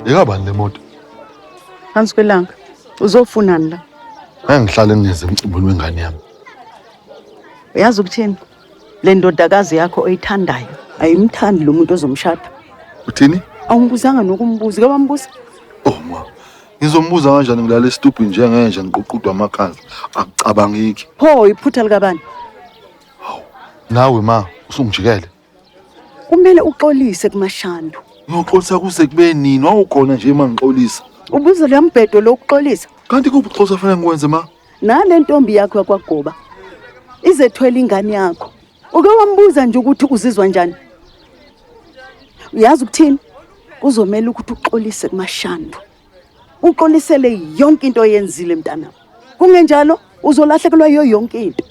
Yekabani le moto? Phansi kwelanga. Uzofunani la? Ngihlale ngeze emcimbini wengane yami. Uyazi ukuthini? Le ndodakazi yakho oyithandayo ayimthandi lo muntu ozomshada. Uthini? Awungibuzanga nokumbuza, ke wambuza? Oh ma. Ngizombuza kanjani ngilala esitubhini njengenja ngiququdwa amakhaza. Akucabangiki. Pho iphutha likabani? Nawe ma, usungijikele. Kumele uxolise kuMashando. Ngiyoxolisa kuze kube nini? Wawukhona nje mangixolisa. Ubuza le mbhedo lokuxolisa. Kanti kuphi uxolisa fanele ngikwenze ma? Nale ntombi yakho yakwaGoba izethwela ingane yakho. Uke wambuza nje ukuthi uzizwa njani? Uyazi ukuthini? Kuzomela ukuthi uxolise kuMashando. Uxolisele yonke into oyenzile mntana. Kungenjalo uzolahlekelwa yonke into.